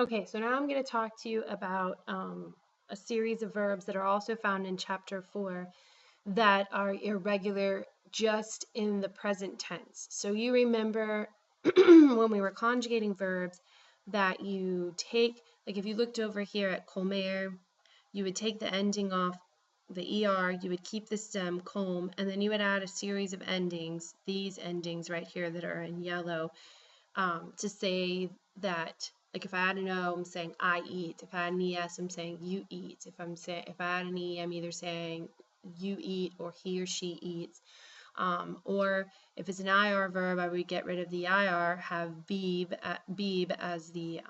Okay, so now I'm going to talk to you about a series of verbs that are also found in chapter 4 that are irregular just in the present tense. So you remember when we were conjugating verbs that you take, like if you looked over here at comer, you would take the ending off the ER, you would keep the stem, comb, and then you would add a series of endings, these endings right here that are in yellow, to say that, like if I add an O, I'm saying I eat. If I add an ES, I'm saying you eat. If I add an E, I'm either saying you eat or he or she eats. Or if it's an IR verb, I would get rid of the IR, have beeb as the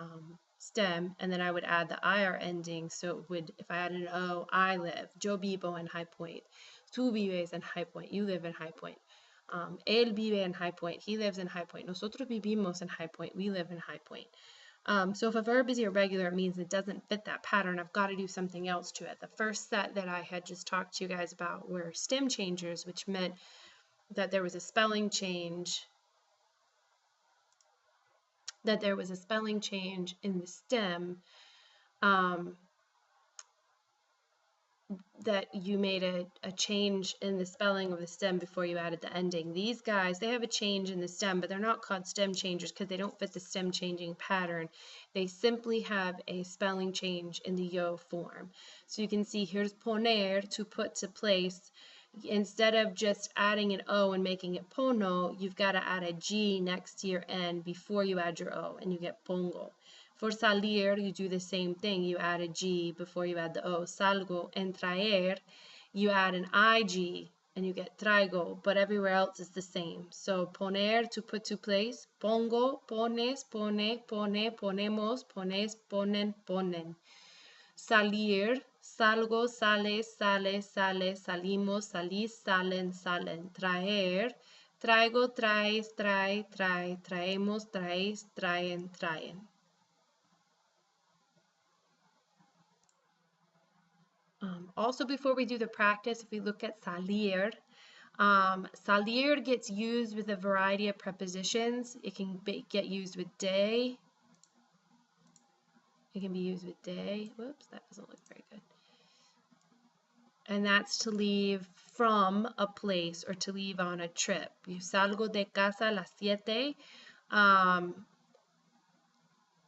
stem, and then I would add the IR ending. So it would, if I added an O, I live. Yo vivo en High Point. Tú vives en High Point. You live in High Point. Él vive en High Point. He lives in High Point. Nosotros vivimos en High Point. We live in High Point. So if a verb is irregular, it means it doesn't fit that pattern. I've got to do something else to it. The first set that I had just talked to you guys about were stem changers, which meant that there was a spelling change, in the stem, that you made a change in the spelling of the stem before you added the ending. These guys, they have a change in the stem, but they're not called stem changers because they don't fit the stem changing pattern. They simply have a spelling change in the yo form. So you can see here's poner, to put to place. Instead of just adding an O and making it pono, you've got to add a G next to your N before you add your O, and you get pongo. For salir, you do the same thing. You add a G before you add the O. Salgo. En traer, you add an IG and you get traigo, but everywhere else is the same. So poner, to put to place. Pongo, pones, pone, pone, ponemos, pones, ponen, ponen. Salir, salgo, sales, sale, sale, salimos, salís, salen, salen. Traer, traigo, traes, trae, trae, traemos, traéis, traen, traen. Also, before we do the practice, if we look at salir, salir gets used with a variety of prepositions. It can get used with day. It can be used with day. Whoops, that doesn't look very good. And that's to leave from a place or to leave on a trip. You salgo de casa a las 7.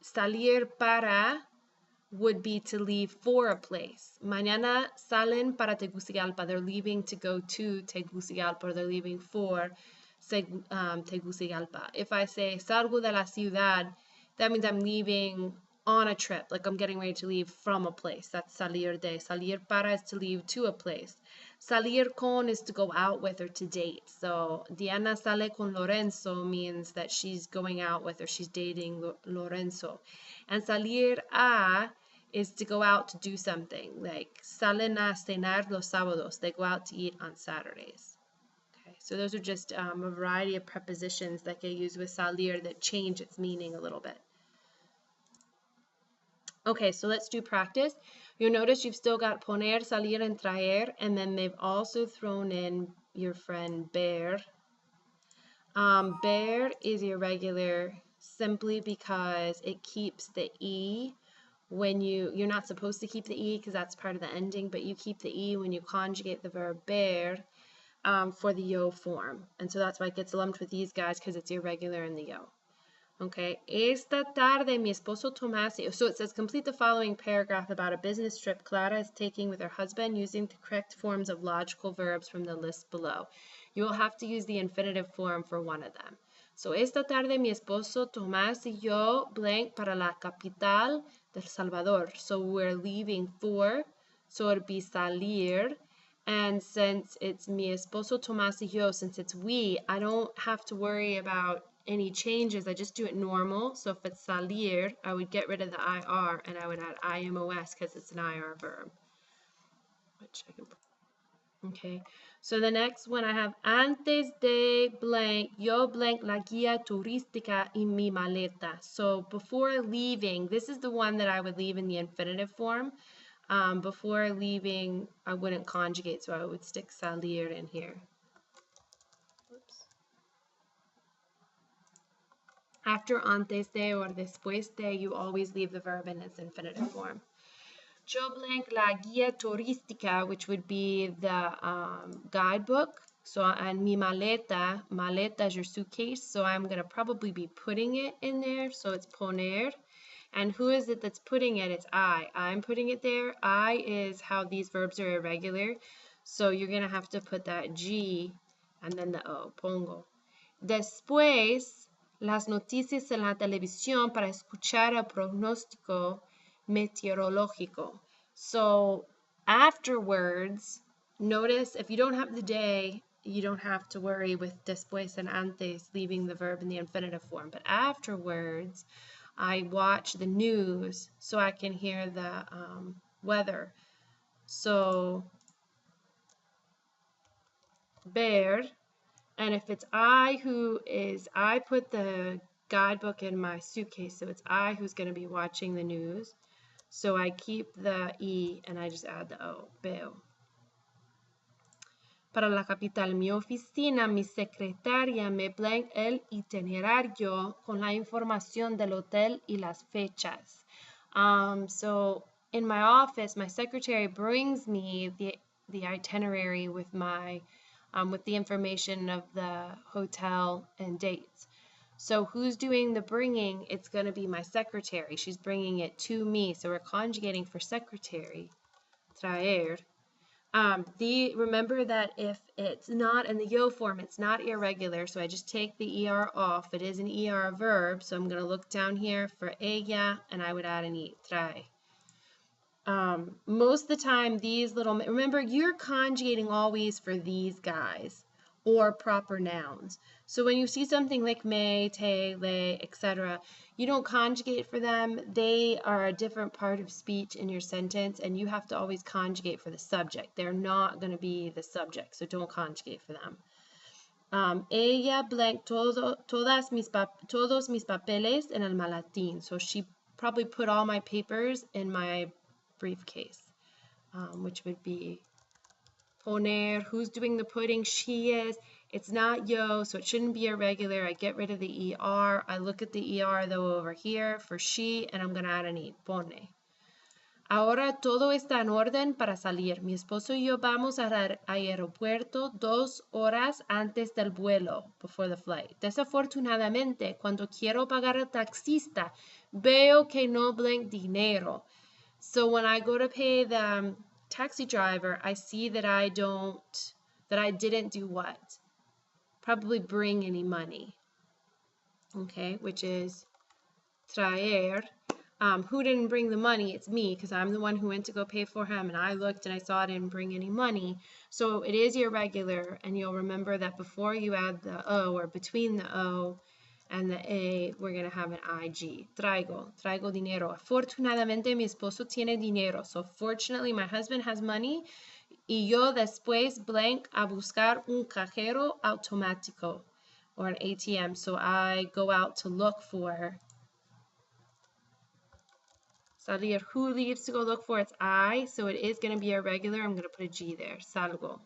Salir para would be to leave for a place. Mañana salen para Tegucigalpa. They're leaving to go to Tegucigalpa, or they're leaving for Tegucigalpa. If I say salgo de la ciudad, that means I'm leaving on a trip, like I'm getting ready to leave from a place. That's salir de. Salir para is to leave to a place. Salir con is to go out with or to date. So Diana sale con Lorenzo means that she's going out with or she's dating Lorenzo. And salir a is to go out to do something, like salen a cenar los sábados. They go out to eat on Saturdays. Okay, so those are just a variety of prepositions that get used with salir that change its meaning a little bit. Okay, so let's do practice. You'll notice you've still got poner, salir, and traer, and then they've also thrown in your friend bear. Bear is irregular simply because it keeps the E when you're not supposed to keep the E because that's part of the ending, but you keep the E when you conjugate the verb bear for the yo form. And so that's why it gets lumped with these guys, because it's irregular in the yo. Okay, esta tarde mi esposo Tomás, so it says complete the following paragraph about a business trip Clara is taking with her husband using the correct forms of logical verbs from the list below. You will have to use the infinitive form for one of them. So esta tarde mi esposo Tomás y yo blank para la capital del Salvador. So we're leaving for, so it'd be salir. And since it's mi esposo Tomás y yo, since it's we, I don't have to worry about any changes. I just do it normal. So if it's salir, I would get rid of the IR and I would add IMOS because it's an IR verb. Which I can put. Okay, so the next one I have antes de blank, yo blank la guía turística y mi maleta. So before leaving, this is the one that I would leave in the infinitive form. Before leaving, I wouldn't conjugate, so I would stick salir in here. Oops. After antes de or después de, you always leave the verb in its infinitive form. Yo blank la guía turística, which would be the guidebook. So, and mi maleta, maleta is your suitcase, so I'm going to probably be putting it in there, so it's poner. And who is it that's putting it? It's I. I'm putting it there. I is how these verbs are irregular, so you're going to have to put that G and then the O, pongo. Después, las noticias en la televisión para escuchar el pronóstico meteorológico. So afterwards, notice if you don't have the day, you don't have to worry with después and antes leaving the verb in the infinitive form. But afterwards, I watch the news so I can hear the weather. So ver, and if it's I put the guidebook in my suitcase, so it's I who's going to be watching the news. So I keep the E and I just add the O, veo. Para la capital, mi oficina, mi secretaria me blank el itinerario con la información del hotel y las fechas. So in my office, my secretary brings me the itinerary with my with the information of the hotel and dates. So who's doing the bringing? It's going to be my secretary. She's bringing it to me. So we're conjugating for secretary, traer. Remember that if it's not in the yo form, it's not irregular. So I just take the ER off. It is an ER verb. So I'm going to look down here for ella and I would add an E, trae. Most of the time, remember, you're conjugating always for these guys or proper nouns. So when you see something like me, te, le, etc., you don't conjugate for them. They are a different part of speech in your sentence, and you have to always conjugate for the subject. They're not going to be the subject, so don't conjugate for them. Ella blank todos mis papeles en el maletín. So she probably put all my papers in my briefcase, which would be poner. Who's doing the putting? She is. It's not yo, so it shouldn't be irregular. I get rid of the ER. I look at the ER, though, over here for she, and I'm going to add an E, pone. Ahora todo está en orden para salir. Mi esposo y yo vamos al aeropuerto 2 horas antes del vuelo, before the flight. Desafortunadamente, cuando quiero pagar al taxista, veo que no blank dinero. So when I go to pay the taxi driver, I see that I didn't do what? Probably bring any money. Okay, which is traer. Who didn't bring the money? It's me, because I'm the one who went to go pay for him, and I looked and I saw I didn't bring any money. So it is irregular, and you'll remember that before you add the O, or between the O and the A, we're going to have an IG. Traigo dinero. Afortunadamente, mi esposo tiene dinero. So fortunately, my husband has money. Y yo después blank a buscar un cajero automático, or an ATM. So I go out to look for salir. Who leaves to go look for? It's I. So it is going to be irregular. I'm going to put a G there. Salgo.